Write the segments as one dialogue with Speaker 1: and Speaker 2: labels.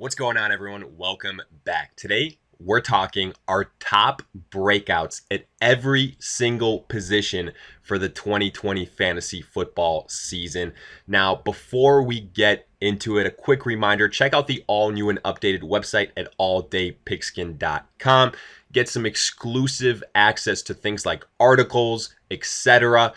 Speaker 1: What's going on, everyone? Welcome back. Today, we're talking our top breakouts at every single position for the 2020 fantasy football season. Now, before we get into it, a quick reminder, check out the all new and updated website at alldaypigskin.com. Get some exclusive access to things like articles, etc.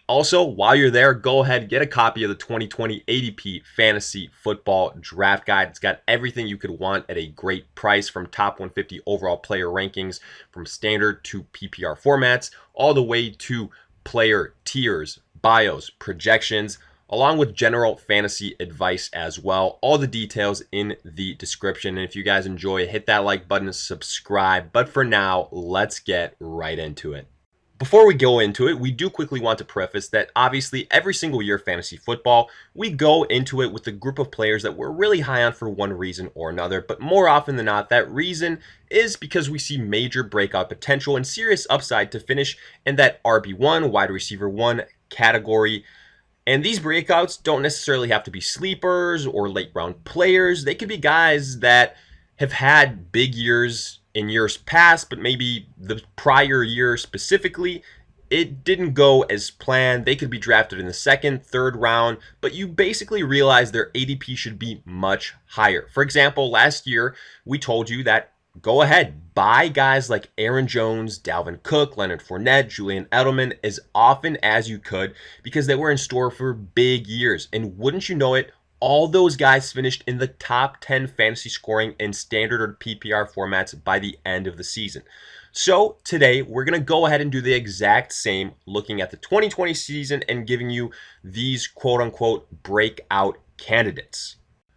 Speaker 1: Also, while you're there, go ahead, get a copy of the 2020 ADP Fantasy Football Draft Guide. It's got everything you could want at a great price, from top 150 overall player rankings, from standard to PPR formats, all the way to player tiers, bios, projections, along with general fantasy advice as well. All the details in the description. And if you guys enjoy, hit that like button and subscribe. But for now, let's get right into it. Before we go into it, we do quickly want to preface that obviously every single year fantasy football, we go into it with a group of players that we're really high on for one reason or another, but more often than not, that reason is because we see major breakout potential and serious upside to finish in that RB1, wide receiver 1 category. And these breakouts don't necessarily have to be sleepers or late round players. They could be guys that have had big years in years past, but maybe the prior year specifically, it didn't go as planned. They could be drafted in the second, third round, but you basically realize their ADP should be much higher. For example, last year, we told you that go ahead, buy guys like Aaron Jones, Dalvin Cook, Leonard Fournette, Julian Edelman as often as you could, because they were in store for big years. And wouldn't you know it, all those guys finished in the top 10 fantasy scoring in standard or PPR formats by the end of the season. So today, we're going to go ahead and do the exact same, looking at the 2020 season and giving you these quote-unquote breakout candidates.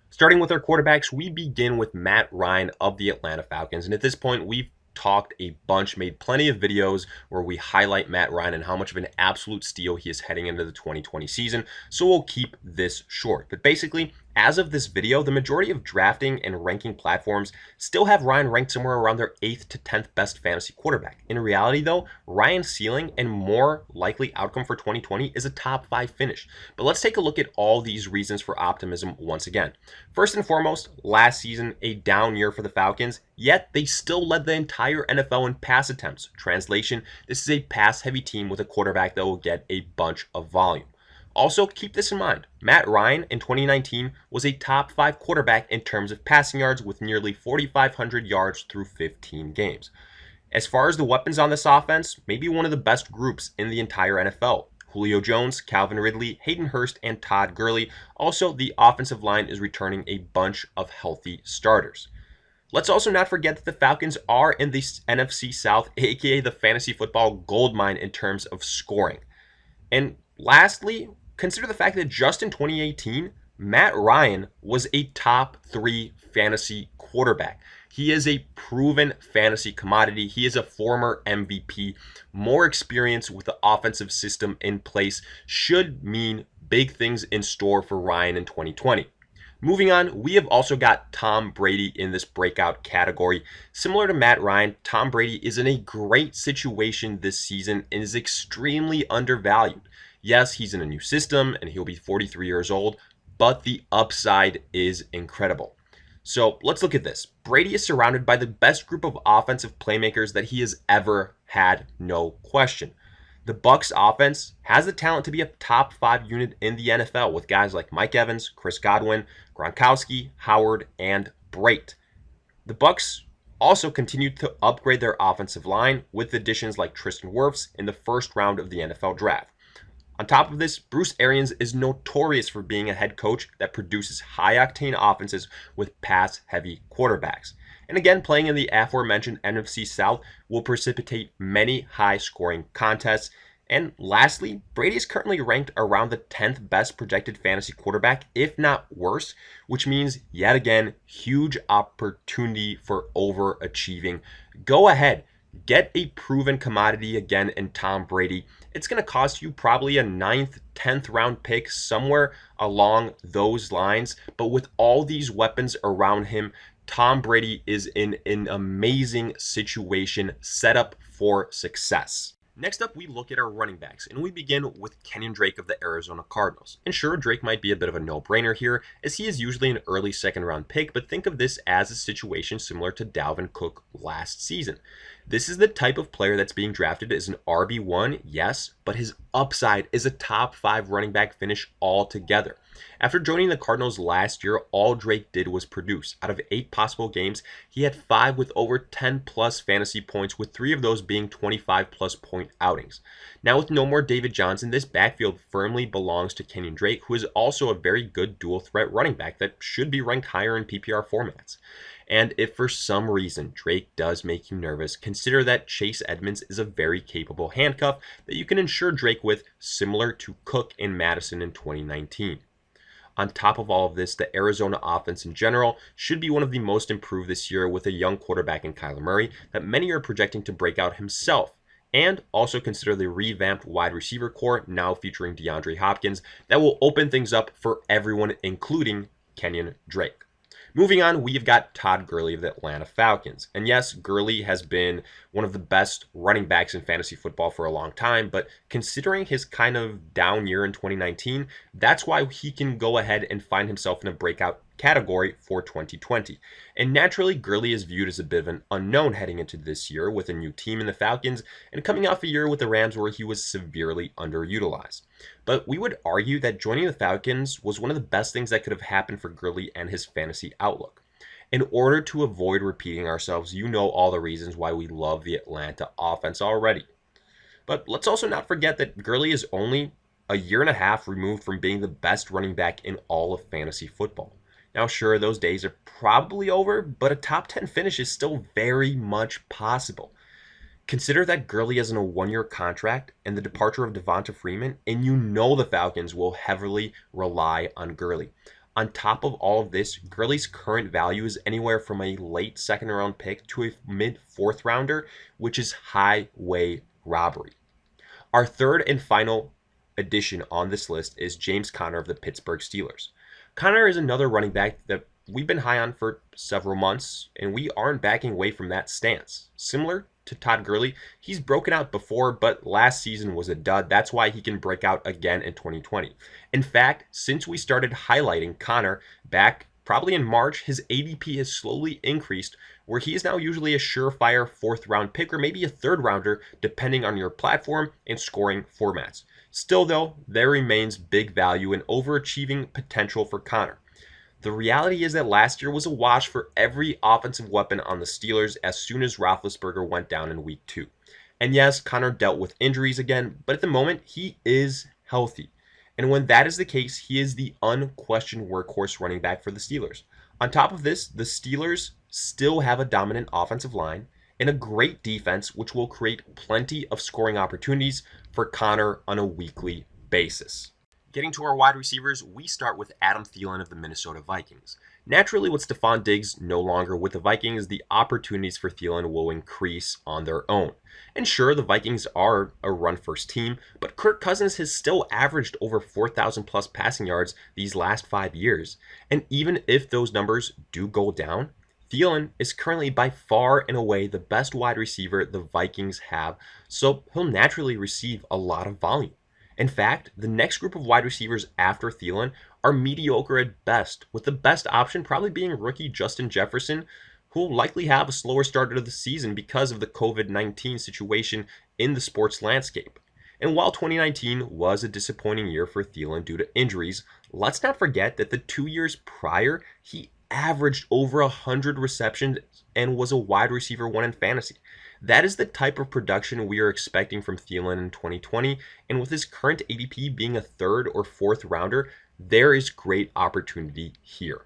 Speaker 1: Starting with our quarterbacks, we begin with Matt Ryan of the Atlanta Falcons. And at this point, we've talked a bunch, made plenty of videos where we highlight Matt Ryan and how much of an absolute steal he is heading into the 2020 season. So we'll keep this short. But basically, as of this video, the majority of drafting and ranking platforms still have Ryan ranked somewhere around their 8th to 10th best fantasy quarterback. In reality, though, Ryan's ceiling and more likely outcome for 2020 is a top 5 finish. But let's take a look at all these reasons for optimism once again. First and foremost, last season, a down year for the Falcons, yet they still led the entire NFL in pass attempts. Translation, this is a pass-heavy team with a quarterback that will get a bunch of volume. Also, keep this in mind. Matt Ryan in 2019 was a top 5 quarterback in terms of passing yards with nearly 4,500 yards through 15 games. As far as the weapons on this offense, maybe one of the best groups in the entire NFL. Julio Jones, Calvin Ridley, Hayden Hurst, and Todd Gurley. Also, the offensive line is returning a bunch of healthy starters. Let's also not forget that the Falcons are in the NFC South, aka the fantasy football goldmine in terms of scoring. And lastly, consider the fact that just in 2018, Matt Ryan was a top 3 fantasy quarterback. He is a proven fantasy commodity. He is a former MVP. More experience with the offensive system in place should mean big things in store for Ryan in 2020. Moving on, we have also got Tom Brady in this breakout category. Similar to Matt Ryan, Tom Brady is in a great situation this season and is extremely undervalued. Yes, he's in a new system and he'll be 43 years old, but the upside is incredible. So let's look at this. Brady is surrounded by the best group of offensive playmakers that he has ever had, no question. The Bucs offense has the talent to be a top 5 unit in the NFL with guys like Mike Evans, Chris Godwin, Gronkowski, Howard, and Brait. The Bucs also continued to upgrade their offensive line with additions like Tristan Wirfs in the first round of the NFL draft. On top of this, Bruce Arians is notorious for being a head coach that produces high-octane offenses with pass-heavy quarterbacks. And again, playing in the aforementioned NFC South will precipitate many high-scoring contests. And lastly, Brady is currently ranked around the 10th best projected fantasy quarterback, if not worse, which means, yet again, huge opportunity for overachieving. Go ahead. Get a proven commodity again in Tom Brady. It's going to cost you probably a 9th, 10th round pick, somewhere along those lines. But with all these weapons around him, Tom Brady is in an amazing situation set up for success. Next up, we look at our running backs, and we begin with Kenyan Drake of the Arizona Cardinals. And sure, Drake might be a bit of a no-brainer here, as he is usually an early second-round pick, but think of this as a situation similar to Dalvin Cook last season. This is the type of player that's being drafted as an RB1, yes, but his upside is a top 5 running back finish altogether. After joining the Cardinals last year, all Drake did was produce. Out of 8 possible games, he had 5 with over 10 plus fantasy points, with 3 of those being 25 plus point outings. Now with no more David Johnson, this backfield firmly belongs to Kenyan Drake, who is also a very good dual threat running back that should be ranked higher in PPR formats. And if for some reason Drake does make you nervous, consider that Chase Edmonds is a very capable handcuff that you can insure Drake with, similar to Cook and Madison in 2019. On top of all of this, the Arizona offense in general should be one of the most improved this year, with a young quarterback in Kyler Murray that many are projecting to break out himself. And also consider the revamped wide receiver core now featuring DeAndre Hopkins that will open things up for everyone, including Kenyan Drake. Moving on, we've got Todd Gurley of the Atlanta Falcons. And yes, Gurley has been one of the best running backs in fantasy football for a long time, but considering his kind of down year in 2019, that's why he can go ahead and find himself in a breakout category for 2020. And naturally, Gurley is viewed as a bit of an unknown heading into this year with a new team in the Falcons and coming off a year with the Rams where he was severely underutilized. But we would argue that joining the Falcons was one of the best things that could have happened for Gurley and his fantasy outlook. In order to avoid repeating ourselves, you know all the reasons why we love the Atlanta offense already. But let's also not forget that Gurley is only a year and a half removed from being the best running back in all of fantasy football. Now, sure, those days are probably over, but a top 10 finish is still very much possible. Consider that Gurley is in a 1-year contract and the departure of Devonta Freeman, and you know the Falcons will heavily rely on Gurley. On top of all of this, Gurley's current value is anywhere from a late second-round pick to a mid-4th rounder, which is highway robbery. Our third and final addition on this list is James Conner of the Pittsburgh Steelers. Conner is another running back that we've been high on for several months, and we aren't backing away from that stance. Similar to Todd Gurley, he's broken out before, but last season was a dud. That's why he can break out again in 2020. In fact, since we started highlighting Conner back probably in March, his ADP has slowly increased, where he is now usually a surefire 4th round pick or maybe a 3rd rounder, depending on your platform and scoring formats. Still though, there remains big value and overachieving potential for Conner. The reality is that last year was a wash for every offensive weapon on the Steelers as soon as Roethlisberger went down in week 2. And yes, Conner dealt with injuries again, but at the moment, he is healthy. And when that is the case, he is the unquestioned workhorse running back for the Steelers. On top of this, the Steelers still have a dominant offensive line and a great defense, which will create plenty of scoring opportunities for Conner on a weekly basis. Getting to our wide receivers, we start with Adam Thielen of the Minnesota Vikings. Naturally, with Stephon Diggs no longer with the Vikings, the opportunities for Thielen will increase on their own. And sure, the Vikings are a run-first team, but Kirk Cousins has still averaged over 4,000 plus passing yards these last 5 years. And even if those numbers do go down, Thielen is currently by far and away the best wide receiver the Vikings have, so he'll naturally receive a lot of volume. In fact, the next group of wide receivers after Thielen are mediocre at best, with the best option probably being rookie Justin Jefferson, who will likely have a slower start to the season because of the COVID-19 situation in the sports landscape. And while 2019 was a disappointing year for Thielen due to injuries, let's not forget that the 2 years prior, he averaged over 100 receptions and was a wide receiver 1 in fantasy. That is the type of production we are expecting from Thielen in 2020, and with his current ADP being a 3rd or 4th rounder, there is great opportunity here.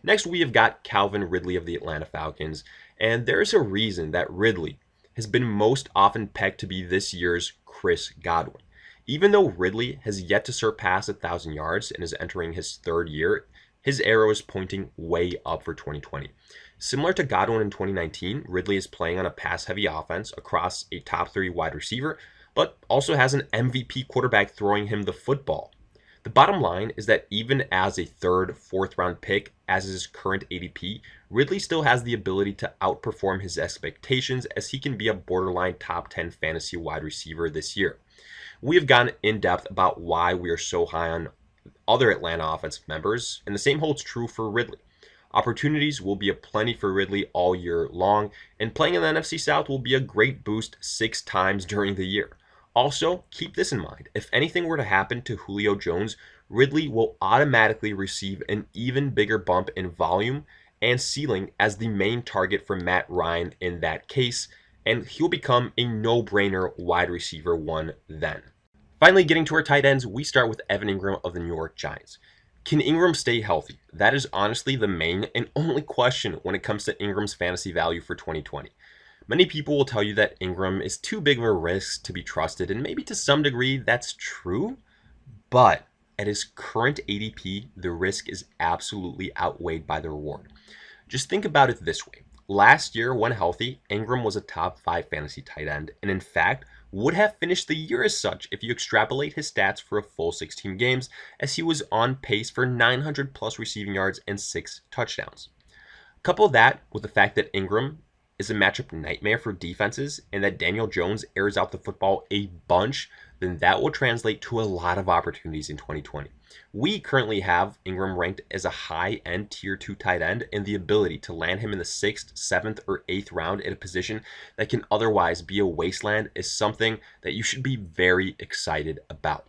Speaker 1: Next, we have got Calvin Ridley of the Atlanta Falcons, and there is a reason that Ridley has been most often pegged to be this year's Chris Godwin. Even though Ridley has yet to surpass 1,000 yards and is entering his 3rd year, his arrow is pointing way up for 2020. Similar to Godwin in 2019, Ridley is playing on a pass-heavy offense across a top 3 wide receiver, but also has an MVP quarterback throwing him the football. The bottom line is that even as a third, fourth round pick, as his current ADP, Ridley still has the ability to outperform his expectations as he can be a borderline top 10 fantasy wide receiver this year. We have gone in depth about why we are so high on other Atlanta offensive members, and the same holds true for Ridley. Opportunities will be aplenty for Ridley all year long, and playing in the NFC South will be a great boost 6 times during the year. Also, keep this in mind. If anything were to happen to Julio Jones, Ridley will automatically receive an even bigger bump in volume and ceiling as the main target for Matt Ryan in that case, and he'll become a no-brainer wide receiver one then. Finally, getting to our tight ends, we start with Evan Engram of the New York Giants. Can Engram stay healthy? That is honestly the main and only question when it comes to Ingram's fantasy value for 2020. Many people will tell you that Engram is too big of a risk to be trusted, and maybe to some degree that's true, but at his current ADP, the risk is absolutely outweighed by the reward. Just think about it this way. Last year, when healthy, Engram was a top 5 fantasy tight end, and in fact, would have finished the year as such if you extrapolate his stats for a full 16 games, as he was on pace for 900 plus receiving yards and 6 touchdowns. Couple that with the fact that Engram is a matchup nightmare for defenses and that Daniel Jones airs out the football a bunch, then that will translate to a lot of opportunities in 2020. We currently have Engram ranked as a high-end tier 2 tight end, and the ability to land him in the 6th, 7th, or 8th round in a position that can otherwise be a wasteland is something that you should be very excited about.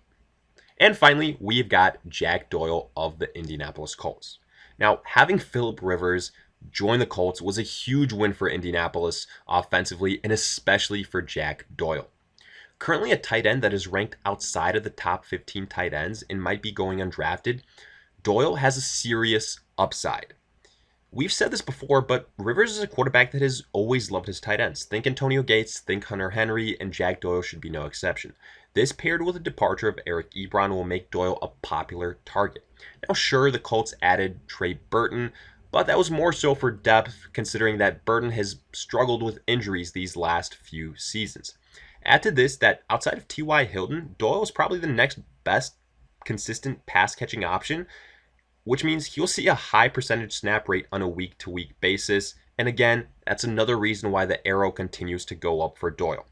Speaker 1: And finally, we've got Jack Doyle of the Indianapolis Colts. Now, having Phillip Rivers join the Colts was a huge win for Indianapolis offensively, and especially for Jack Doyle. Currently a tight end that is ranked outside of the top 15 tight ends and might be going undrafted, Doyle has a serious upside. We've said this before, but Rivers is a quarterback that has always loved his tight ends. Think Antonio Gates, think Hunter Henry, and Jack Doyle should be no exception. This paired with the departure of Eric Ebron will make Doyle a popular target. Now sure, the Colts added Trey Burton, but that was more so for depth, considering that Burton has struggled with injuries these last few seasons. Add to this that outside of T.Y. Hilton, Doyle is probably the next best consistent pass-catching option, which means he'll see a high percentage snap rate on a week-to-week basis. And again, that's another reason why the arrow continues to go up for Doyle.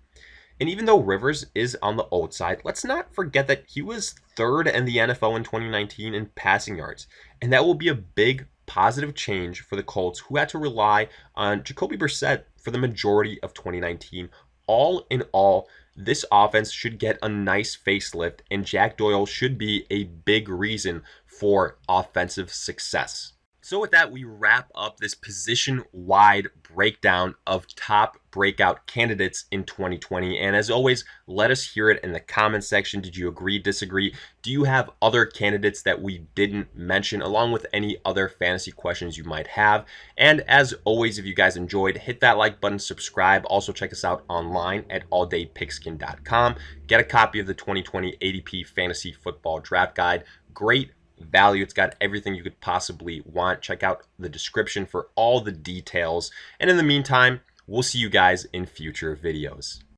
Speaker 1: And even though Rivers is on the old side, let's not forget that he was third in the NFL in 2019 in passing yards. And that will be a big positive change for the Colts, who had to rely on Jacoby Brissett for the majority of 2019. All in all, this offense should get a nice facelift, and Jack Doyle should be a big reason for offensive success. So with that, we wrap up this position-wide breakdown of top breakout candidates in 2020. And as always, let us hear it in the comments section. Did you agree, disagree? Do you have other candidates that we didn't mention, along with any other fantasy questions you might have? And as always, if you guys enjoyed, hit that like button, subscribe. Also check us out online at alldaypigskin.com. Get a copy of the 2020 ADP Fantasy Football Draft Guide. Great value. It's got everything you could possibly want. Check out the description for all the details. And in the meantime, we'll see you guys in future videos.